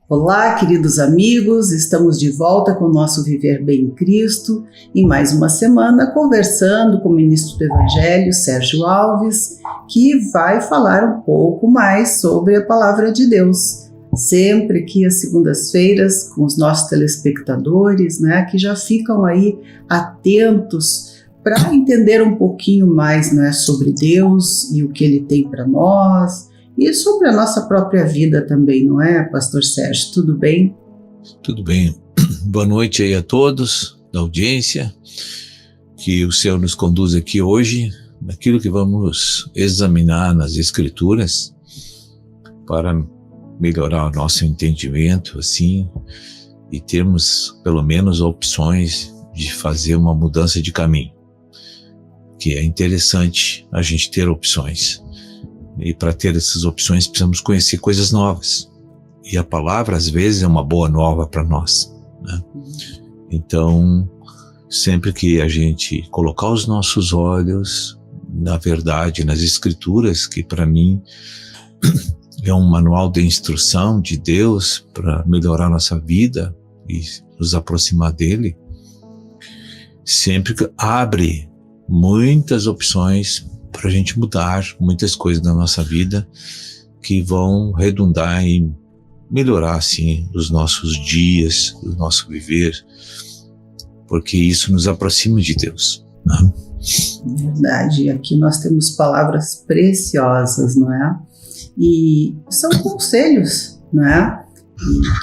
Olá, queridos amigos, estamos de volta com o nosso Viver Bem em Cristo, em mais uma semana conversando com o ministro do Evangelho, Sérgio Alves, que vai falar um pouco mais sobre a Palavra de Deus. Sempre aqui às segundas-feiras com os nossos telespectadores, que já ficam aí atentos para entender um pouquinho mais, sobre Deus e o que Ele tem para nós, e sobre a nossa própria vida também, não é, Pastor Sérgio? Tudo bem? Tudo bem. Boa noite aí a todos da audiência. Que o Senhor nos conduza aqui hoje naquilo que vamos examinar nas Escrituras para melhorar o nosso entendimento, assim, e termos pelo menos opções de fazer uma mudança de caminho. Que é interessante a gente ter opções. E para ter essas opções precisamos conhecer coisas novas. E a palavra às vezes é uma boa nova para nós, né? Então, sempre que a gente colocar os nossos olhos na verdade, nas Escrituras, que para mim é um manual de instrução de Deus para melhorar nossa vida e nos aproximar dele, sempre que abre muitas opções para a gente mudar muitas coisas na nossa vida que vão redundar em melhorar, assim, os nossos dias, o nosso viver, porque isso nos aproxima de Deus, né? Verdade, aqui nós temos palavras preciosas, não é? E são conselhos, não é?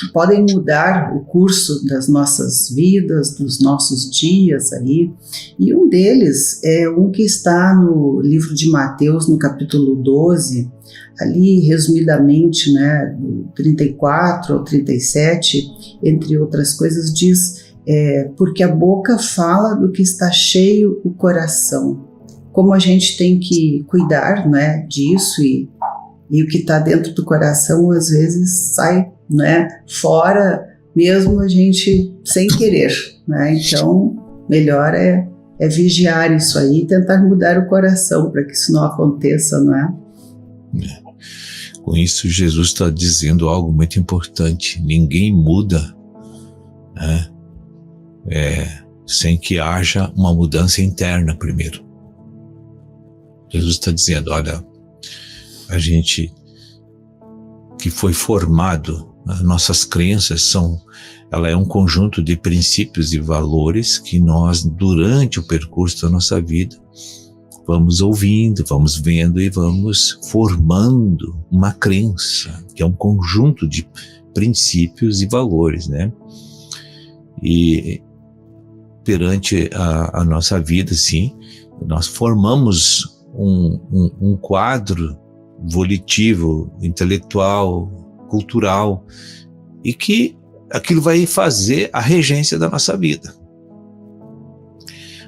Que podem mudar o curso das nossas vidas, dos nossos dias aí. E um deles é um que está no livro de Mateus, no capítulo 12, ali resumidamente, do 34 ao 37, entre outras coisas, diz, porque a boca fala do que está cheio o coração. Como a gente tem que cuidar, disso e o que está dentro do coração às vezes sai, fora mesmo a gente sem querer, Então, melhor é vigiar isso aí e tentar mudar o coração para que isso não aconteça, não é? Com isso, Jesus está dizendo algo muito importante. Ninguém muda, sem que haja uma mudança interna primeiro. Jesus está dizendo, olha, a gente que foi formado, as nossas crenças ela é um conjunto de princípios e valores que nós, durante o percurso da nossa vida, vamos ouvindo, vamos vendo e vamos formando uma crença, que é um conjunto de princípios e valores, E perante a nossa vida, sim, nós formamos um quadro volitivo, intelectual, cultural, e que aquilo vai fazer a regência da nossa vida.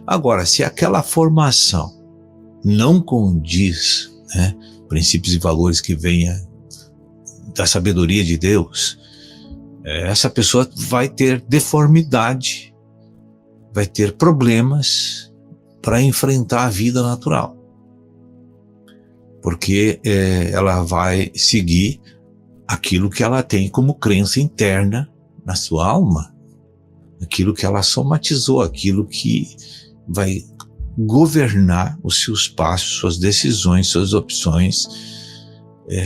Agora, se aquela formação não condiz, princípios e valores que venha da sabedoria de Deus, essa pessoa vai ter deformidade, vai ter problemas para enfrentar a vida natural. Porque ela vai seguir aquilo que ela tem como crença interna na sua alma, aquilo que ela somatizou, aquilo que vai governar os seus passos, suas decisões, suas opções,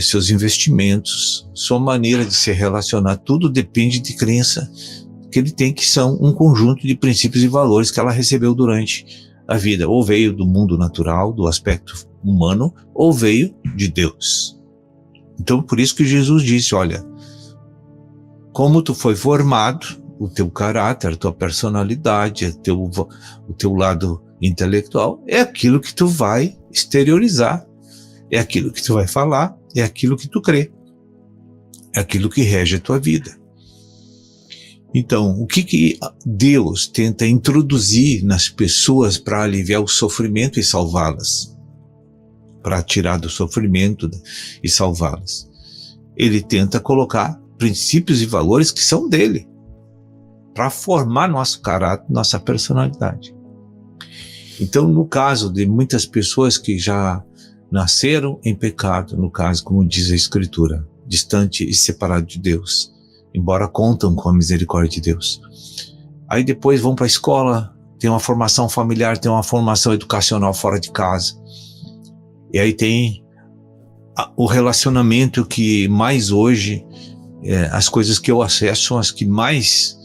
seus investimentos, sua maneira de se relacionar. Tudo depende de crença que ele tem, que são um conjunto de princípios e valores que ela recebeu durante a vida, ou veio do mundo natural, do aspecto humano, ou veio de Deus. Então, por isso que Jesus disse, olha, como tu foi formado, o teu caráter, a tua personalidade, o teu lado intelectual, é aquilo que tu vai exteriorizar, é aquilo que tu vai falar, é aquilo que tu crê, é aquilo que rege a tua vida. Então, o que Deus tenta introduzir nas pessoas para aliviar o sofrimento e salvá-las? Para tirar do sofrimento e salvá-las. Ele tenta colocar princípios e valores que são dele, para formar nosso caráter, nossa personalidade. Então, no caso de muitas pessoas que já nasceram em pecado, no caso, como diz a Escritura, distante e separado de Deus, embora contam com a misericórdia de Deus. Aí depois vão para a escola, tem uma formação familiar, tem uma formação educacional fora de casa. E aí tem o relacionamento que mais hoje, as coisas que eu acesso são as que mais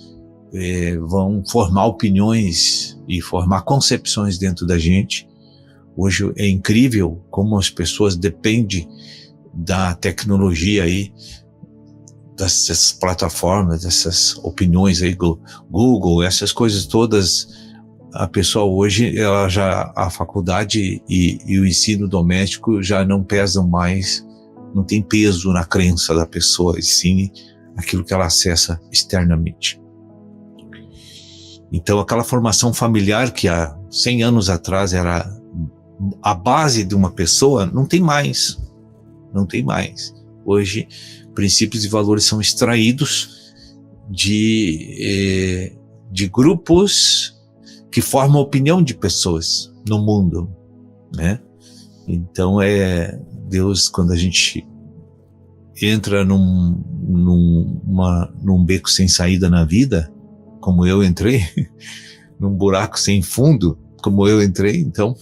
vão formar opiniões e formar concepções dentro da gente. Hoje é incrível como as pessoas dependem da tecnologia aí, dessas plataformas, dessas opiniões aí, Google, essas coisas todas. A pessoa hoje, a faculdade e o ensino doméstico já não pesam mais, não tem peso na crença da pessoa, e sim aquilo que ela acessa externamente. Então aquela formação familiar que há 100 anos atrás era a base de uma pessoa, não tem mais. Hoje, princípios e valores são extraídos de grupos que formam a opinião de pessoas no mundo, né? Então Deus, quando a gente entra num beco sem saída na vida, como eu entrei, num buraco sem fundo, como eu entrei, então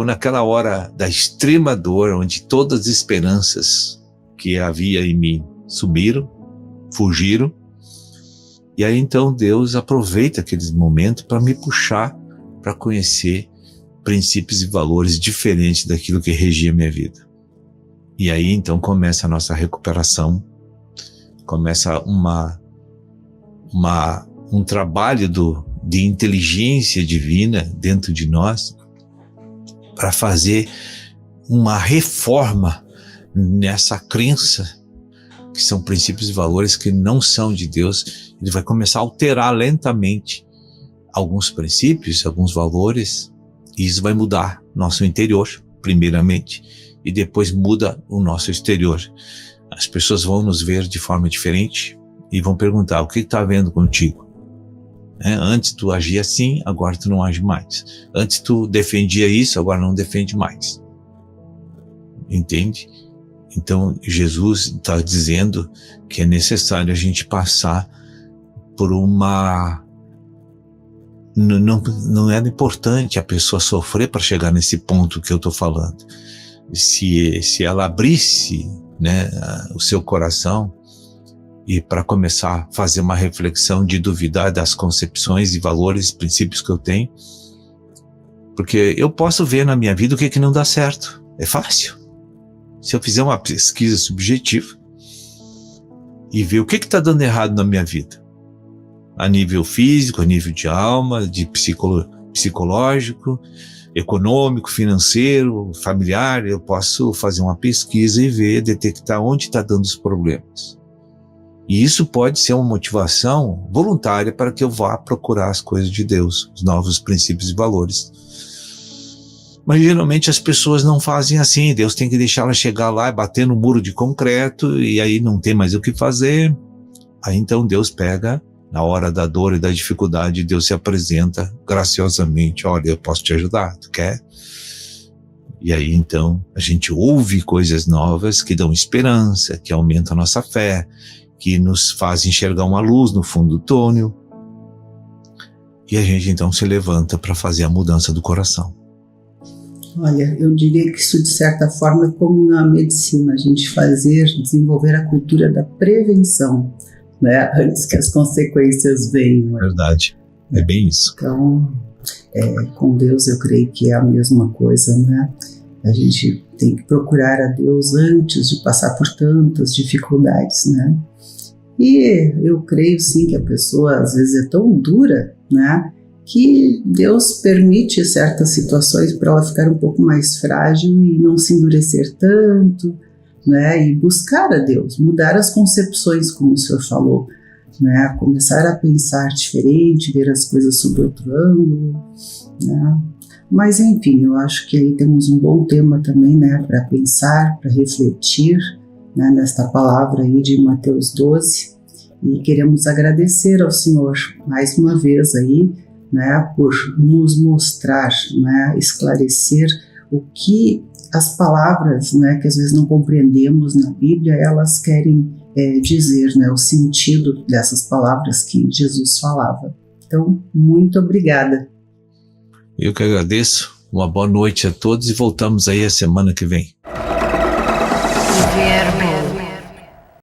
naquela hora da extrema dor, onde todas as esperanças que havia em mim sumiram, fugiram, e aí então Deus aproveita aqueles momentos para me puxar para conhecer princípios e valores diferentes daquilo que regia a minha vida. E aí então começa a nossa recuperação, começa um trabalho de inteligência divina dentro de nós, para fazer uma reforma nessa crença, que são princípios e valores que não são de Deus. Ele vai começar a alterar lentamente alguns princípios, alguns valores, e isso vai mudar nosso interior, primeiramente, e depois muda o nosso exterior. As pessoas vão nos ver de forma diferente e vão perguntar: o que está havendo contigo? Antes tu agia assim, agora tu não age mais. Antes tu defendia isso, agora não defende mais. Entende? Então Jesus está dizendo que é necessário a gente passar por não era importante a pessoa sofrer para chegar nesse ponto que eu estou falando. Se ela abrisse, né, o seu coração, e para começar a fazer uma reflexão de duvidar das concepções e valores, princípios que eu tenho, porque eu posso ver na minha vida o que não dá certo. É fácil. Se eu fizer uma pesquisa subjetiva e ver o que está dando errado na minha vida, a nível físico, a nível de alma, de psicológico, econômico, financeiro, familiar, eu posso fazer uma pesquisa e ver, detectar onde está dando os problemas. E isso pode ser uma motivação voluntária para que eu vá procurar as coisas de Deus, os novos princípios e valores. Mas geralmente as pessoas não fazem assim. Deus tem que deixar ela chegar lá e bater no muro de concreto, e aí não tem mais o que fazer. Aí então Deus pega, na hora da dor e da dificuldade, Deus se apresenta graciosamente: olha, eu posso te ajudar, tu quer? E aí então a gente ouve coisas novas que dão esperança, que aumentam a nossa fé, que nos faz enxergar uma luz no fundo do túnel. E a gente então se levanta para fazer a mudança do coração. Olha, eu diria que isso de certa forma é como na medicina, a gente desenvolver a cultura da prevenção, né, antes que as consequências venham. Verdade, é bem isso. Então, com Deus eu creio que é a mesma coisa, né? A gente tem que procurar a Deus antes de passar por tantas dificuldades, né? E eu creio sim que a pessoa às vezes é tão dura, né, que Deus permite certas situações para ela ficar um pouco mais frágil e não se endurecer tanto, né, e buscar a Deus, mudar as concepções, como o senhor falou, né, começar a pensar diferente, ver as coisas sob outro ângulo, né. Mas enfim, eu acho que aí temos um bom tema também, né, para pensar, para refletir, né, nesta palavra aí de Mateus 12, e queremos agradecer ao Senhor mais uma vez aí, né, por nos mostrar, né, esclarecer o que as palavras, né, que às vezes não compreendemos na Bíblia, elas querem dizer, né, o sentido dessas palavras que Jesus falava. Então, muito obrigada. Eu que agradeço. Uma boa noite a todos e voltamos aí a semana que vem.